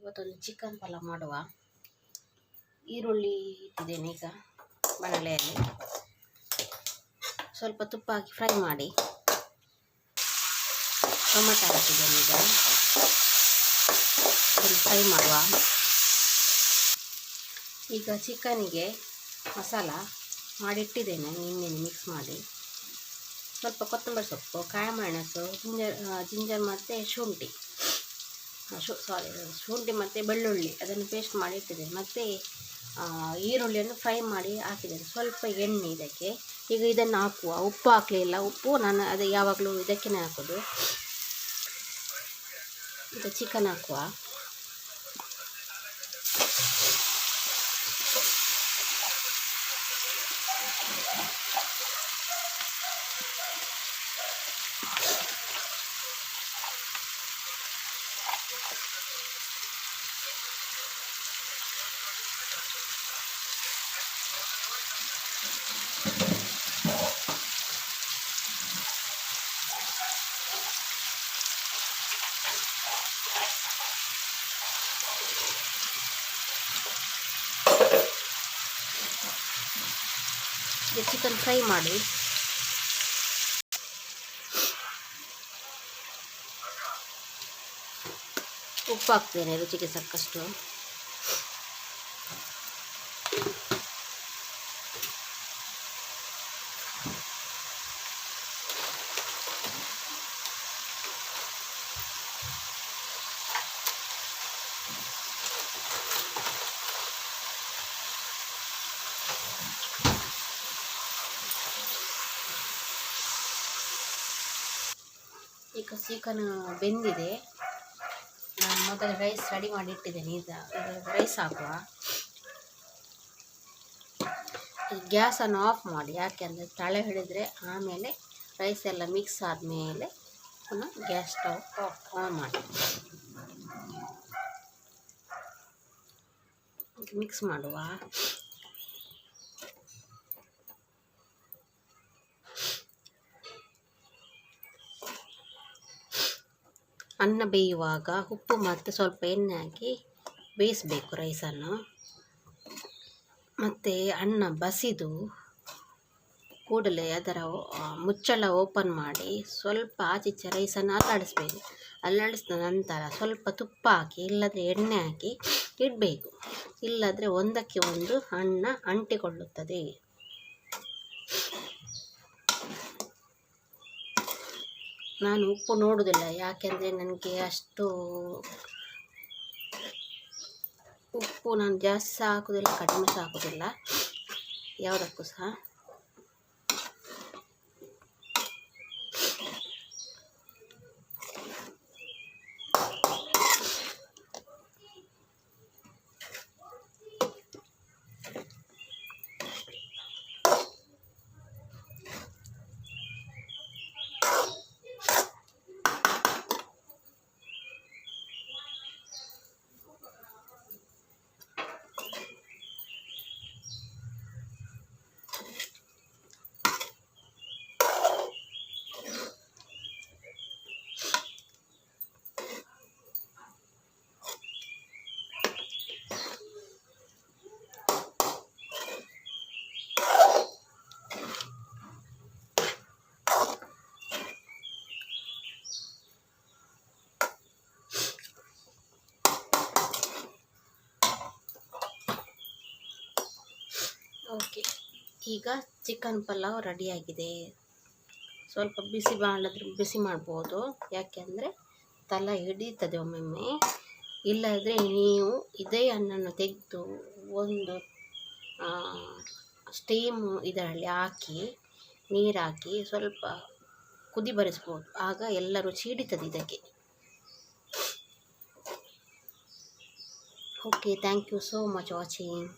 ಇವತ್ತೊಂದು ಚಿಕನ್ ಪಲಾವ್ ಮಾಡುವ. ಈರುಳ್ಳಿ ಇಟ್ಟಿದ್ದೇನೆ ಈಗ ಬಾಣಲೆಯಲ್ಲಿ. ಸ್ವಲ್ಪ ತುಪ್ಪ ಹಾಕಿ ಫ್ರೈ ಮಾಡಿ. ಟೊಮೆಟೊ ಹಾಕಿದ್ದೇನೆ ಈಗ ಫ್ರೈ ಮಾಡುವ. ಈಗ ಚಿಕನಿಗೆ ಮಸಾಲ ಮಾಡಿಟ್ಟಿದ್ದೇನೆ, ನಿನ್ನೆ ಮಿಕ್ಸ್ ಮಾಡಿ. ಸ್ವಲ್ಪ ಕೊತ್ತಂಬರಿ ಸೊಪ್ಪು, ಕಾಯಿಮೆಣಸು, ಜಿಂಜರ್ ಮತ್ತು ಶುಂಠಿ ಮತ್ತು ಬೆಳ್ಳುಳ್ಳಿ ಅದನ್ನು ಪೇಸ್ಟ್ ಮಾಡಿ ಇಟ್ಟಿದ್ದೇನೆ. ಮತ್ತು ಈರುಳ್ಳಿಯನ್ನು ಫ್ರೈ ಮಾಡಿ ಹಾಕಿದ್ದೇನೆ. ಸ್ವಲ್ಪ ಎಣ್ಣೆ ಇದಕ್ಕೆ. ಈಗ ಇದನ್ನು ಹಾಕುವ. ಉಪ್ಪು ಹಾಕಲಿಲ್ಲ, ಉಪ್ಪು ನಾನು ಅದು ಯಾವಾಗಲೂ ಇದಕ್ಕೇ ಹಾಕೋದು. ಈಗ ಚಿಕನ್ ಹಾಕುವ. ಚಿಕನ್ ಫ್ರೈ ಮಾಡಿ. ಉಪ್ಪು ಹಾಕ್ತೇನೆ ರುಚಿಗೆ ತಕ್ಕಷ್ಟು. ಈಗ ಚಿಕನ್ ಬೆಂದಿದೆ. ನಾನು ಮೊದಲು ರೈಸ್ ರೆಡಿ ಮಾಡಿ ಇಟ್ಟಿದ್ದೇನೆ. ಈಗ ರೈಸ್ ಹಾಕುವ. ಈ ಗ್ಯಾಸನ್ನು ಆಫ್ ಮಾಡಿ, ಯಾಕೆಂದರೆ ತಳೆ ಹಿಡಿದರೆ ಆಮೇಲೆ ರೈಸ್ ಎಲ್ಲ ಮಿಕ್ಸ್ ಆದಮೇಲೆ ಪುನಃ ಗ್ಯಾಸ್ ಸ್ಟವ್ ಆನ್ ಮಾಡಿ ಮಿಕ್ಸ್ ಮಾಡುವ. ಅನ್ನ ಬೇಯುವಾಗ ಉಪ್ಪು ಮತ್ತು ಸ್ವಲ್ಪ ಎಣ್ಣೆ ಹಾಕಿ ಬೇಯಿಸಬೇಕು ರೈಸನ್ನು. ಮತ್ತು ಅನ್ನ ಬಸಿದು ಕೂಡಲೇ ಅದರ ಮುಚ್ಚಳ ಓಪನ್ ಮಾಡಿ ಸ್ವಲ್ಪ ಆಚೀಚೆ ರೈಸನ್ನು ಅಲ್ಲಾಡಿಸ್ಬೇಕು. ಅಲ್ಲಾಡಿಸಿದ ನಂತರ ಸ್ವಲ್ಪ ತುಪ್ಪ ಹಾಕಿ, ಇಲ್ಲದ್ರೆ ಎಣ್ಣೆ ಹಾಕಿ ಇಡಬೇಕು. ಇಲ್ಲದ್ರೆ ಒಂದಕ್ಕೆ ಒಂದು ಅನ್ನ ಅಂಟಿಕೊಳ್ಳುತ್ತದೆ. ನಾನು ಉಪ್ಪು ನೋಡುವುದಿಲ್ಲ, ಯಾಕೆಂದರೆ ನನಗೆ ಅಷ್ಟು ಉಪ್ಪು ನಾನು ಜಾಸ್ತಿ ಸಹ ಹಾಕೋದಿಲ್ಲ, ಕಡಿಮೆ ಸಹ ಹಾಕೋದಿಲ್ಲ, ಯಾವುದಕ್ಕೂ ಸಹ. ಓಕೆ, ಈಗ ಚಿಕನ್ ಪಲಾವ್ ರೆಡಿಯಾಗಿದೆ. ಸ್ವಲ್ಪ ಬಿಸಿ ಮಾಡಿದ್ರೆ ಬಿಸಿ ಮಾಡ್ಬೋದು, ಯಾಕೆಂದರೆ ತಲೆ ಹಿಡಿತದೆ ಒಮ್ಮೊಮ್ಮೆ. ಇಲ್ಲದ್ರೆ ನೀವು ಇದೇ ಅನ್ನನ್ನು ತೆಗೆದು ಒಂದು ಸ್ಟೀಮ್ ಇದರಲ್ಲಿ ಹಾಕಿ ನೀರು ಹಾಕಿ ಸ್ವಲ್ಪ ಕುದಿ ಬರಿಸ್ಬೋದು. ಆಗ ಎಲ್ಲ ರುಚಿ ಹಿಡಿತದೆ ಇದಕ್ಕೆ. Okay, thank you so much watching.